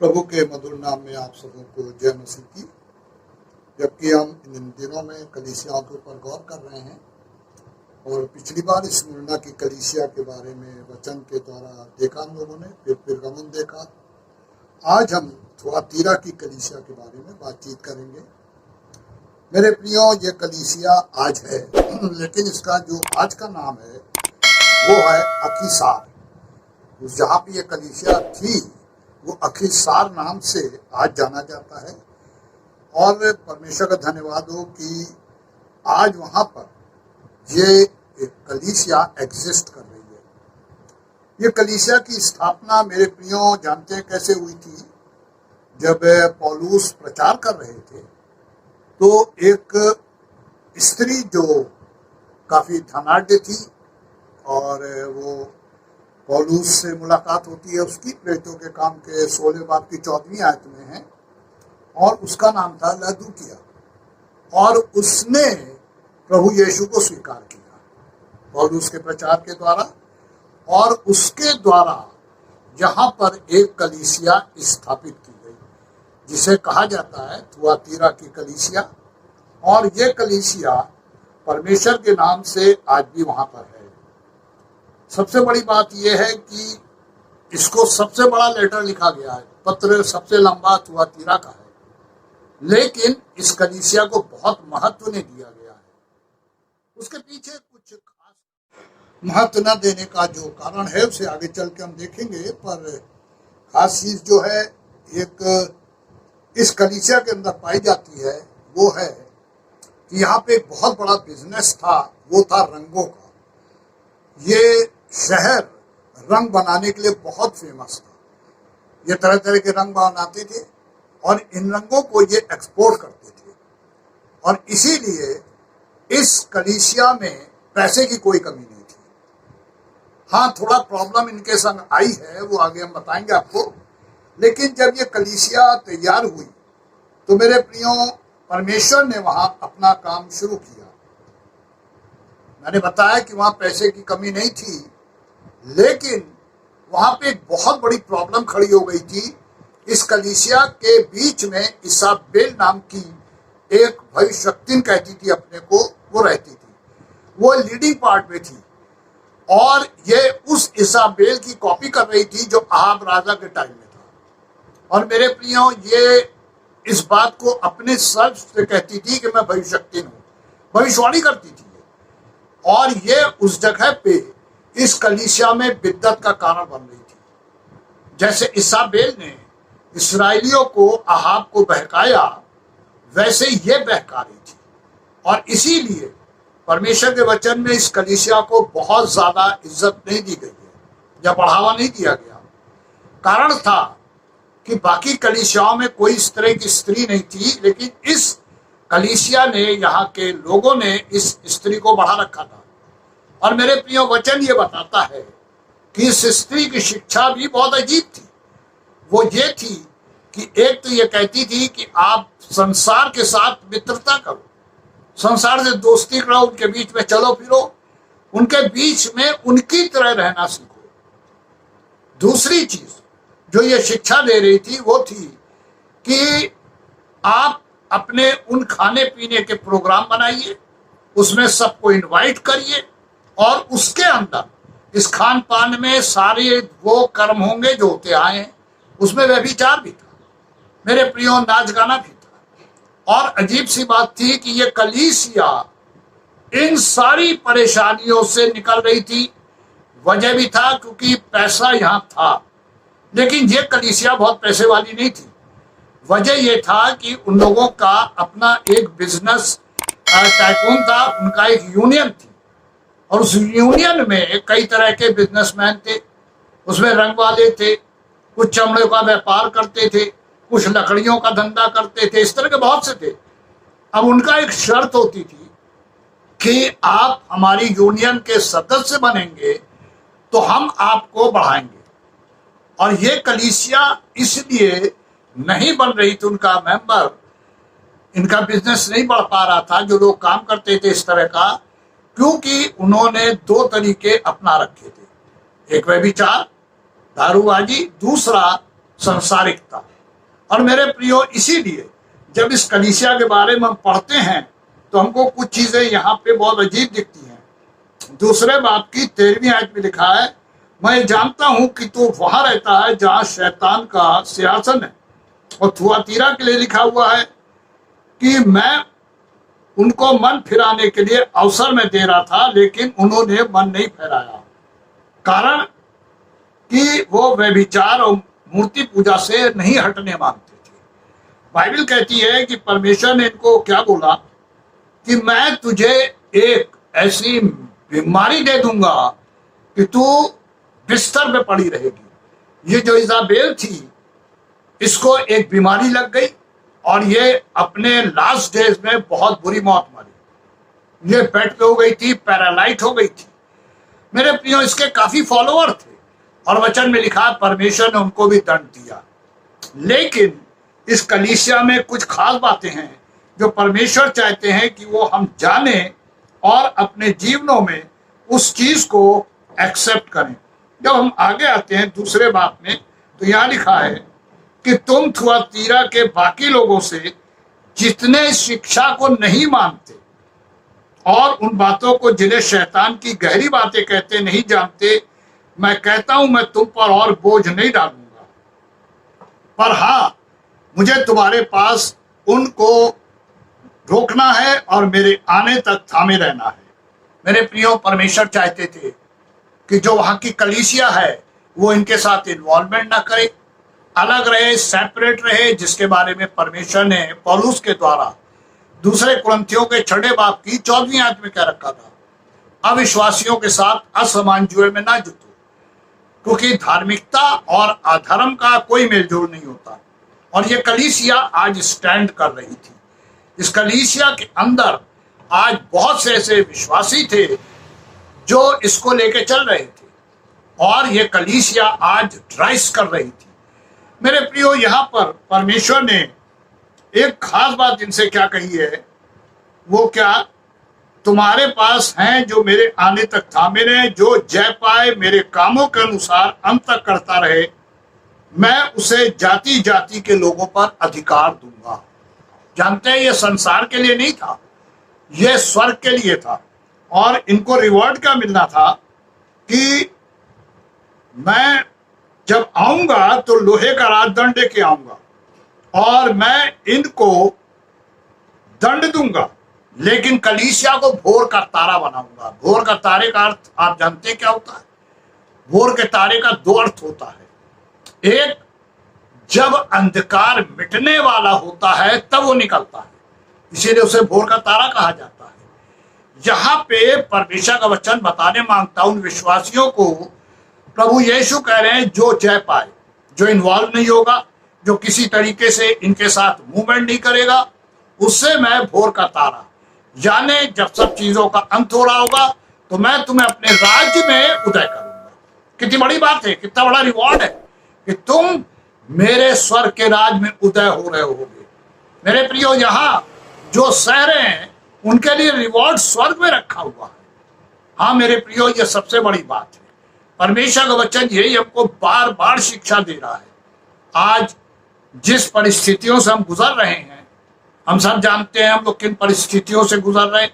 प्रभु के मधुर नाम में आप सबों को जय मसीह की। जबकि हम इन दिनों में कलीसियाओं के ऊपर गौर कर रहे हैं और पिछली बार स्मुरना की कलीसिया के बारे में वचन के द्वारा देखा हम लोगों ने, फिर पिरगमुन देखा। आज हम थुआतीरा की कलीसिया के बारे में बातचीत करेंगे। मेरे प्रियो, ये कलीसिया आज है लेकिन इसका जो आज का नाम है वो है अखीसार। जहाँ पे ये कलीसिया थी वो अखीसार नाम से आज जाना जाता है। और परमेश्वर का धन्यवाद हो कि आज वहाँ पर ये कलीसिया एग्जिस्ट कर रही है। ये कलीसिया की स्थापना मेरे प्रियो जानते हैं कैसे हुई थी। जब पौलुस प्रचार कर रहे थे तो एक स्त्री जो काफ़ी धनाढ्य थी और वो पौलुस से मुलाकात होती है, उसकी प्रेरितों के काम के 16 बाब की 14वीं आयत में है, और उसका नाम था लदूकिया। और उसने प्रभु यीशु को स्वीकार किया पौलुस के प्रचार के द्वारा, और उसके द्वारा यहाँ पर एक कलीसिया स्थापित की गई जिसे कहा जाता है थुआतीरा की कलीसिया। और ये कलीसिया परमेश्वर के नाम से आज भी वहाँ पर है। सबसे बड़ी बात यह है कि इसको सबसे बड़ा लेटर लिखा गया है, पत्र सबसे लंबा थुआतीरा का है, लेकिन इस कलीसिया को बहुत महत्व नहीं दिया गया है। उसके पीछे कुछ खास महत्व न देने का जो कारण है उसे आगे चल के हम देखेंगे। पर खास चीज जो है एक इस कलीसिया के अंदर पाई जाती है वो है कि यहाँ पे एक बहुत बड़ा बिजनेस था, वो था रंगों का। ये शहर रंग बनाने के लिए बहुत फेमस था। ये तरह तरह के रंग बनाते थे और इन रंगों को ये एक्सपोर्ट करते थे। और इसीलिए इस कलीसिया में पैसे की कोई कमी नहीं थी। हाँ, थोड़ा प्रॉब्लम इनके संग आई है, वो आगे हम बताएंगे आपको। लेकिन जब ये कलीसिया तैयार हुई तो मेरे प्रियो परमेश्वर ने वहां अपना काम शुरू किया। मैंने बताया कि वहां पैसे की कमी नहीं थी, लेकिन वहां पे एक बहुत बड़ी प्रॉब्लम खड़ी हो गई थी। इस कलीसिया के बीच में इसाबेल नाम की एक भविष्यवक्तिन कहती थी अपने को, वो रहती थी, वो लीडिंग पार्ट में थी। और ये उस इसाबेल की कॉपी कर रही थी जो आहाब राजा के टाइम में था। और मेरे प्रियो, ये इस बात को अपने सर्व से कहती थी कि मैं भविष्यवक्तिन हूँ, भविष्यवाणी करती थी। और ये उस जगह पे इस कलीसिया में बिद्दत का कारण बन रही थी। जैसे इसाबेल ने इस्राएलियों को आहाब को बहकाया, वैसे ये बहका रही थी। और इसीलिए परमेश्वर के वचन में इस कलीसिया को बहुत ज्यादा इज्जत नहीं दी गई है या बढ़ावा नहीं दिया गया। कारण था कि बाकी कलीसियाओं में कोई इस तरह की स्त्री नहीं थी, लेकिन इस कलीसिया ने, यहाँ के लोगों ने इस स्त्री को बढ़ा रखा था। और मेरे प्रियो, वचन ये बताता है कि इस स्त्री की शिक्षा भी बहुत अजीब थी। वो ये थी कि एक तो ये कहती थी कि आप संसार के साथ मित्रता करो, संसार से दोस्ती करो, उनके बीच में चलो फिरो, उनके बीच में उनकी तरह रहना सीखो। दूसरी चीज जो ये शिक्षा दे रही थी वो थी कि आप अपने उन खाने पीने के प्रोग्राम बनाइए, उसमें सबको इनवाइट करिए, और उसके अंदर इस खान पान में सारे वो कर्म होंगे जो होते आए हैं। उसमें व्यभिचार भी था मेरे प्रियो, नाच गाना भी था। और अजीब सी बात थी कि ये कलीसिया इन सारी परेशानियों से निकल रही थी। वजह भी था क्योंकि पैसा यहाँ था, लेकिन ये कलीसिया बहुत पैसे वाली नहीं थी। वजह यह था कि उन लोगों का अपना एक बिजनेस टाइकून था, उनका एक यूनियन थी, और उस यूनियन में कई तरह के बिजनेसमैन थे। उसमें रंग वाले थे, कुछ चमड़े का व्यापार करते थे, कुछ लकड़ियों का धंधा करते थे, इस तरह के बहुत से थे। अब उनका एक शर्त होती थी कि आप हमारी यूनियन के सदस्य बनेंगे तो हम आपको बढ़ाएंगे। और ये कलीसिया इसलिए नहीं बन रही थी, उनका मेंबर, इनका बिजनेस नहीं बढ़ पा रहा था, जो लोग काम करते थे इस तरह का, क्योंकि उन्होंने दो तरीके अपना रखे थे। एक व्यभिचार, दारूबाजी, दूसरा संसारिकता। और मेरे प्रियो, इसीलिए जब इस कलीसिया के बारे में हम पढ़ते हैं तो हमको कुछ चीजें यहाँ पे बहुत अजीब दिखती हैं। दूसरे बाप की 13वीं आयत में लिखा है, मैं जानता हूं कि तू वहां रहता है जहां शैतान का सिंहासन है। और थुआतीरा के लिए लिखा हुआ है कि मैं उनको मन फिराने के लिए अवसर में दे रहा था, लेकिन उन्होंने मन नहीं फिराया, कारण कि वो व्यभिचार और मूर्ति पूजा से नहीं हटने मांगते थे। बाइबल कहती है कि परमेश्वर ने इनको क्या बोला कि मैं तुझे एक ऐसी बीमारी दे दूंगा कि तू बिस्तर पे पड़ी रहेगी। ये जो इजाबेल थी, इसको एक बीमारी लग गई और ये अपने लास्ट डेज में बहुत बुरी मौत मरी। ये बेड पे हो गई थी, पैरालाइट हो गई थी। मेरे प्रियो, इसके काफी फॉलोअर थे और वचन में लिखा परमेश्वर ने उनको भी दंड दिया। लेकिन इस कलीसिया में कुछ खास बातें हैं जो परमेश्वर चाहते हैं कि वो हम जाने और अपने जीवनों में उस चीज को एक्सेप्ट करें। जब हम आगे आते हैं दूसरे बात में, तो यहाँ लिखा है कि तुम थुआतीरा के बाकी लोगों से जितने शिक्षा को नहीं मानते और उन बातों को जिन्हें शैतान की गहरी बातें कहते नहीं जानते, मैं कहता हूं मैं तुम पर और बोझ नहीं डालूंगा, पर हाँ, मुझे तुम्हारे पास उनको रोकना है और मेरे आने तक थामे रहना है। मेरे प्रियो, परमेश्वर चाहते थे कि जो वहां की कलीसिया है वो इनके साथ इन्वॉल्वमेंट ना करे, अलग रहे, सेपरेट रहे, जिसके बारे में परमेश्वर ने पौलुस के द्वारा दूसरे कुरिन्थियों के 6 बाब की 14वीं आयत में क्या रखा था, अविश्वासियों के साथ असमान जुए में ना जुटो, क्योंकि धार्मिकता और अधर्म का कोई मेलजोल नहीं होता। और ये कलीसिया आज स्टैंड कर रही थी। इस कलीसिया के अंदर आज बहुत से ऐसे विश्वासी थे जो इसको लेके चल रहे थे और ये कलीसिया आज ड्राइस कर रही थी। मेरे प्रियो, यहाँ पर परमेश्वर ने एक खास बात इनसे क्या कही है, वो क्या, तुम्हारे पास हैं जो मेरे आने तक थामे रहे, जो जय पाए मेरे कामों के अनुसार अंत तक करता रहे, मैं उसे जाति जाति के लोगों पर अधिकार दूंगा। जानते हैं, ये संसार के लिए नहीं था, ये स्वर्ग के लिए था। और इनको रिवॉर्ड क्या मिलना था कि मैं जब आऊंगा तो लोहे का राजदंड लेके आऊंगा और मैं इनको दंड दूंगा, लेकिन कलीसिया को भोर का तारा बनाऊंगा। भोर का तारे का अर्थ आप जानते हैं क्या होता है? भोर के तारे का 2 अर्थ होता है। एक, जब अंधकार मिटने वाला होता है तब वो निकलता है, इसीलिए उसे भोर का तारा कहा जाता है। यहाँ पे परमेश्वर का वचन बताने मांगता उन विश्वासियों को प्रभु यीशु कह रहे हैं जो जय पाए, जो इन्वॉल्व नहीं होगा, जो किसी तरीके से इनके साथ मूवमेंट नहीं करेगा, उससे मैं भोर का तारा, यानी जब सब चीजों का अंत हो रहा होगा तो मैं तुम्हें अपने राज्य में उदय करूंगा। कितनी बड़ी बात है, कितना बड़ा रिवॉर्ड है कि तुम मेरे स्वर्ग के राज में उदय हो रहे होगे। मेरे प्रियो, यहाँ जो सह रहे हैं उनके लिए रिवॉर्ड स्वर्ग में रखा हुआ है। हाँ मेरे प्रियो, ये सबसे बड़ी बात है। परमेश्वर का वचन यही हमको बार बार शिक्षा दे रहा है। आज जिस परिस्थितियों से हम गुजर रहे हैं, हम सब जानते हैं हम लोग किन परिस्थितियों से गुजर रहे।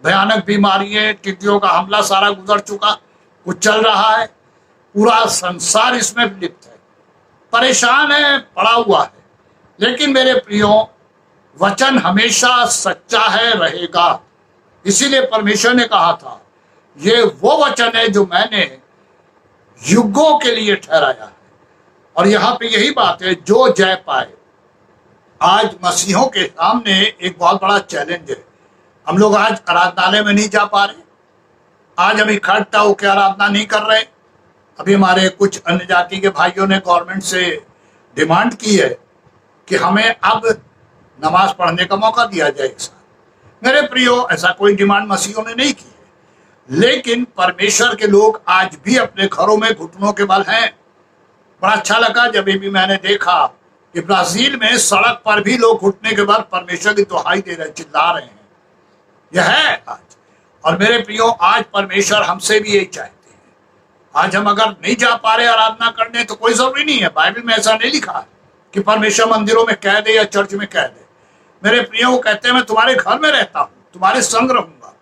भयानक बीमारियां, टिड्डियों का हमला सारा गुजर चुका, कुछ चल रहा है, पूरा संसार इसमें लिप्त है, परेशान है, पड़ा हुआ है। लेकिन मेरे प्रियो, वचन हमेशा सच्चा है, रहेगा। इसीलिए परमेश्वर ने कहा था ये वो वचन है जो मैंने युगों के लिए ठहराया है। और यहाँ पे यही बात है, जो जय पाए। आज मसीहों के सामने एक बहुत बड़ा चैलेंज है। हम लोग आज आराधनालय में नहीं जा पा रहे, आज हम इकट्ठा होकर आराधना नहीं कर रहे। अभी हमारे कुछ अन्य जाति के भाइयों ने गवर्नमेंट से डिमांड की है कि हमें अब नमाज पढ़ने का मौका दिया जाए एक साथ। मेरे प्रियो, ऐसा कोई डिमांड मसीहों ने नहीं की है, लेकिन परमेश्वर के लोग आज भी अपने घरों में घुटनों के बल हैं। बड़ा अच्छा लगा जब भी मैंने देखा कि ब्राजील में सड़क पर भी लोग घुटने के बल परमेश्वर की दुहाई दे रहे, चिल्ला रहे हैं। यह है आज। और मेरे प्रियो, आज परमेश्वर हमसे भी यही चाहते हैं। आज हम अगर नहीं जा पा रहे आराधना करने तो कोई जरूरी नहीं है, बाइबल में ऐसा नहीं लिखा है। कि परमेश्वर मंदिरों में कह दे या चर्च में कह दे। मेरे प्रियो, वो कहते हैं मैं तुम्हारे घर में रहता हूं, तुम्हारे संग रहूंगा।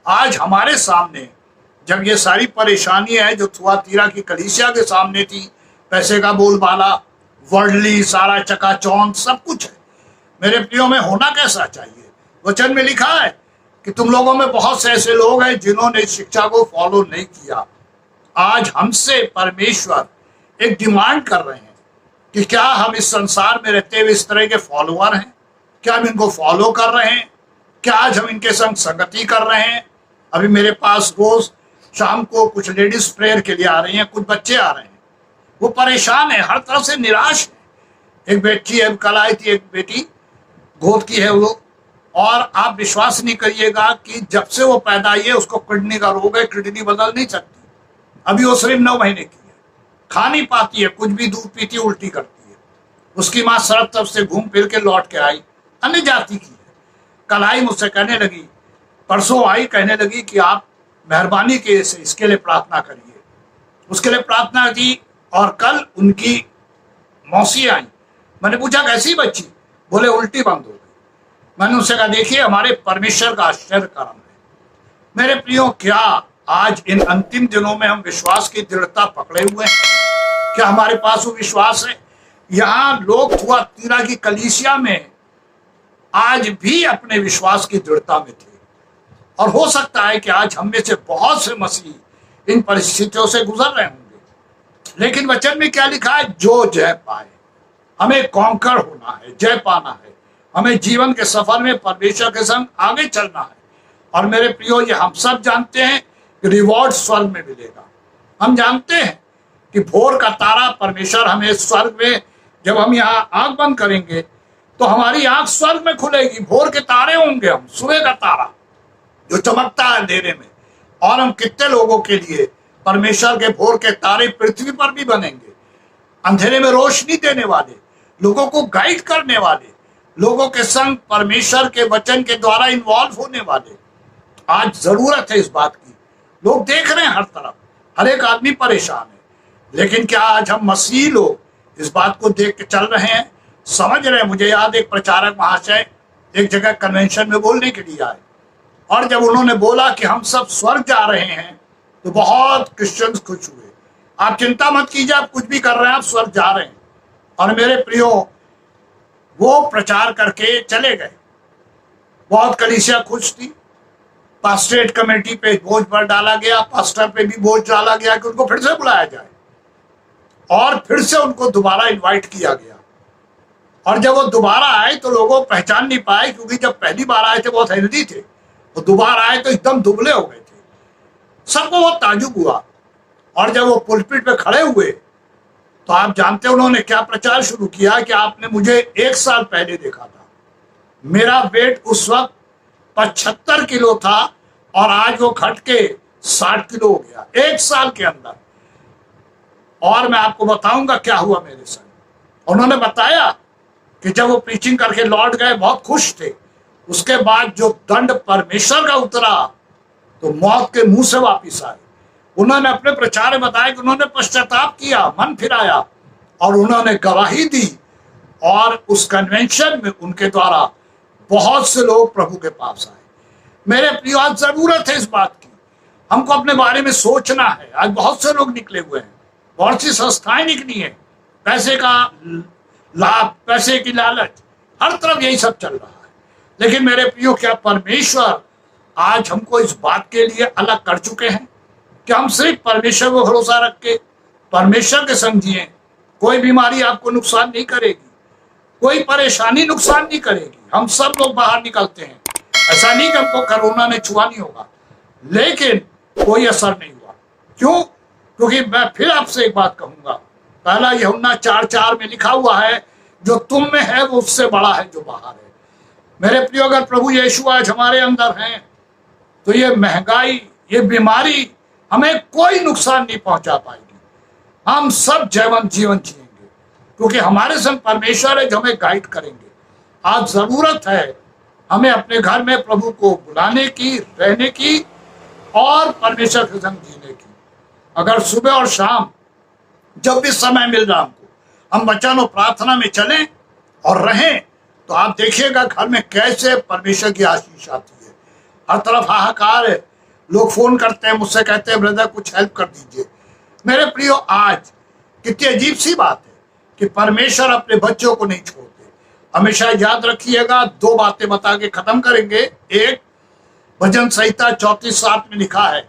आज हमारे सामने जब ये सारी परेशानी है जो थुआतीरा की कलीसिया के सामने थी, पैसे का बोलबाला, वर्ल्डली सारा चकाचौंध सब कुछ है, मेरे प्रियो में होना कैसा चाहिए? वचन में लिखा है कि तुम लोगों में बहुत से ऐसे लोग हैं जिन्होंने इस शिक्षा को फॉलो नहीं किया। आज हमसे परमेश्वर एक डिमांड कर रहे हैं कि क्या हम इस संसार में रहते हुए इस तरह के फॉलोअर हैं? क्या हम इनको फॉलो कर रहे हैं? क्या आज हम इनके संग संगति कर रहे हैं? अभी मेरे पास रोज शाम को कुछ लेडीज प्रेयर के लिए आ रही हैं, कुछ बच्चे आ रहे हैं, वो परेशान है, हर तरफ से निराश है। एक बेटी है, कल आई थी, एक बेटी गोद की है वो, और आप विश्वास नहीं करिएगा कि जब से वो पैदा हुई है उसको किडनी का रोग है, किडनी बदल नहीं सकती। अभी वो सिर्फ 9 महीने की है, खा नहीं पाती है, कुछ भी दूध पीती उल्टी करती है। उसकी माँ सड़क तरफ से घूम फिर के लौट के आई, अन्य जाति की है। कल आई मुझसे कहने लगी, परसों आई कहने लगी कि आप मेहरबानी के से इसके लिए प्रार्थना करिए। उसके लिए प्रार्थना की और कल उनकी मौसी आई। मैंने पूछा कैसी बच्ची? बोले उल्टी बंद हो गई। मैंने उनसे कहा देखिए हमारे परमेश्वर का आश्चर्य कर्म है। मेरे प्रियो, क्या आज इन अंतिम दिनों में हम विश्वास की दृढ़ता पकड़े हुए हैं? क्या हमारे पास वो विश्वास है? यहाँ लोग थुआतीरा की कलीसिया में आज भी अपने विश्वास की दृढ़ता में थे, और हो सकता है कि आज हम में से बहुत से मसीह इन परिस्थितियों से गुजर रहे होंगे। लेकिन वचन में क्या लिखा है? जो जय पाए। हमें कॉन्कर होना है, जय पाना है। हमें जीवन के सफर में परमेश्वर के संग आगे चलना है। और मेरे प्रियो, ये हम सब जानते हैं कि रिवॉर्ड स्वर्ग में मिलेगा। हम जानते हैं कि भोर का तारा परमेश्वर हमें स्वर्ग में, जब हम यहाँ आंख बंद करेंगे तो हमारी आंख स्वर्ग में खुलेगी, भोर के तारे होंगे हम, सुबह का तारा जो चमकता है अंधेरे में। और हम कितने लोगों के लिए परमेश्वर के भोर के तारे पृथ्वी पर भी बनेंगे, अंधेरे में रोशनी देने वाले, लोगों को गाइड करने वाले, लोगों के संग परमेश्वर के वचन के द्वारा इन्वॉल्व होने वाले। आज जरूरत है इस बात की। लोग देख रहे हैं हर तरफ, हर एक आदमी परेशान है, लेकिन क्या आज हम मसीह लोग इस बात को देख के चल रहे हैं, समझ रहे हैं? मुझे याद एक प्रचारक महाशय एक जगह कन्वेंशन में बोलने के लिए आए, और जब उन्होंने बोला कि हम सब स्वर्ग जा रहे हैं तो बहुत क्रिश्चियंस खुश हुए। आप चिंता मत कीजिए, आप कुछ भी कर रहे हैं, आप स्वर्ग जा रहे हैं। और मेरे प्रियो, वो प्रचार करके चले गए। बहुत कलीसिया खुश थी। पास्टरेट कमेटी पे बोझ पर डाला गया, पास्टर पे भी बोझ डाला गया कि उनको फिर से बुलाया जाए, और फिर से उनको दोबारा इनवाइट किया गया। और जब वो दोबारा आए तो लोगों पहचान नहीं पाए, क्योंकि जब पहली बार आए थे बहुत हेल्दी थे, तो दोबारा आए तो एकदम दुबले हो गए थे। सबको बहुत ताजुब हुआ। और जब वो पुलपिट पे खड़े हुए तो आप जानते हैं उन्होंने क्या प्रचार शुरू किया कि आपने मुझे 1 साल पहले देखा था, मेरा वेट उस वक्त 75 किलो था और आज वो घट के 60 किलो हो गया 1 साल के अंदर। और मैं आपको बताऊंगा क्या हुआ मेरे संग। उन्होंने बताया कि जब वो प्रीचिंग करके लौट गए बहुत खुश थे। उसके बाद जो दंड परमेश्वर का उतरा तो मौत के मुंह से वापिस आए। उन्होंने अपने प्रचार में बताया कि उन्होंने पश्चाताप किया, मन फिराया, और उन्होंने गवाही दी। और उस कन्वेंशन में उनके द्वारा बहुत से लोग प्रभु के पास आए। मेरे प्रियो, आज जरूरत है इस बात की, हमको अपने बारे में सोचना है। आज बहुत से लोग निकले हुए हैं, बहुत सी संस्थाएं निकली हैं, पैसे का लाभ, पैसे की लालच, हर तरफ यही सब चल रहा है। लेकिन मेरे प्रियो, क्या परमेश्वर आज हमको इस बात के लिए अलग कर चुके हैं कि हम सिर्फ परमेश्वर को भरोसा रख के परमेश्वर के संग जिए? कोई बीमारी आपको नुकसान नहीं करेगी, कोई परेशानी नुकसान नहीं करेगी। हम सब लोग बाहर निकलते हैं, ऐसा नहीं कि हमको कोरोना ने छुआ नहीं होगा, लेकिन कोई असर नहीं हुआ। क्यों? क्योंकि मैं फिर आपसे एक बात कहूंगा, पहला यूहन्ना 4:4 में लिखा हुआ है, जो तुम में है वो उससे बड़ा है जो बाहर है। मेरे प्रियो, अगर प्रभु यीशु आज हमारे अंदर हैं तो ये महंगाई, ये बीमारी हमें कोई नुकसान नहीं पहुंचा पाएगी। हम सब जीवन जिएंगे, क्योंकि हमारे संग परमेश्वर है जो हमें गाइड करेंगे। आज जरूरत है हमें अपने घर में प्रभु को बुलाने की, रहने की, और परमेश्वर के संग जीने की। अगर सुबह और शाम जब भी समय मिल रहा हमको, हम वचन और प्रार्थना में चलें और रहें, तो आप देखिएगा घर में कैसे परमेश्वर की आशीष आती है। हर तरफ हाहाकार है, लोग फोन करते हैं, मुझसे कहते हैं ब्रदर कुछ हेल्प कर दीजिए। मेरे प्रियो, आज कितनी अजीब सी बात है कि परमेश्वर अपने बच्चों को नहीं छोड़ते। हमेशा याद रखिएगा, दो बातें बता के खत्म करेंगे। एक, भजन संहिता 34:7 में लिखा है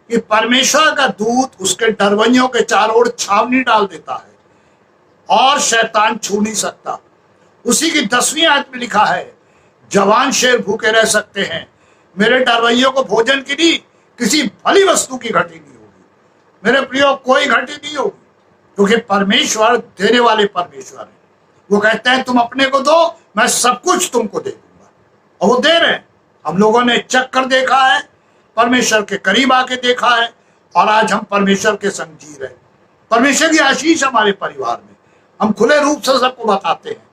कि परमेश्वर का दूत उसके डरवइयों के चारों ओर छावनी डाल देता है और शैतान छू नहीं सकता। उसी की 10वीं आयत में लिखा है, जवान शेर भूखे रह सकते हैं, मेरे डरवइयों को भोजन की नहीं, किसी भली वस्तु की घटी नहीं होगी। मेरे प्रियो, कोई घटी नहीं होगी, क्योंकि परमेश्वर देने वाले परमेश्वर है। वो कहते हैं तुम अपने को दो, मैं सब कुछ तुमको दे दूंगा, और वो दे रहे हैं। हम लोगों ने चख कर देखा है, परमेश्वर के करीब आके देखा है, और आज हम परमेश्वर के संग जी रहे। परमेश्वर की आशीष हमारे परिवार में, हम खुले रूप से सबको बताते हैं।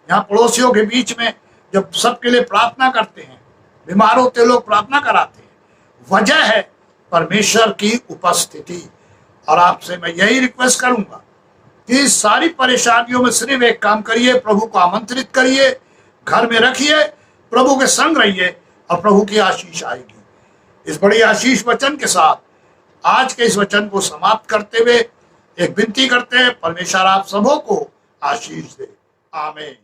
यहाँ पड़ोसियों के बीच में जब सबके लिए प्रार्थना करते हैं, बीमार होते लोग प्रार्थना कराते हैं, वजह है परमेश्वर की उपस्थिति। और आपसे मैं यही रिक्वेस्ट करूंगा कि सारी परेशानियों में सिर्फ एक काम करिए, प्रभु को आमंत्रित करिए, घर में रखिए, प्रभु के संग रहिए, और प्रभु की आशीष आएगी। इस बड़ी आशीष वचन के साथ आज के इस वचन को समाप्त करते हुए एक विनती करते हैं, परमेश्वर आप सबों को आशीष दे। आमीन।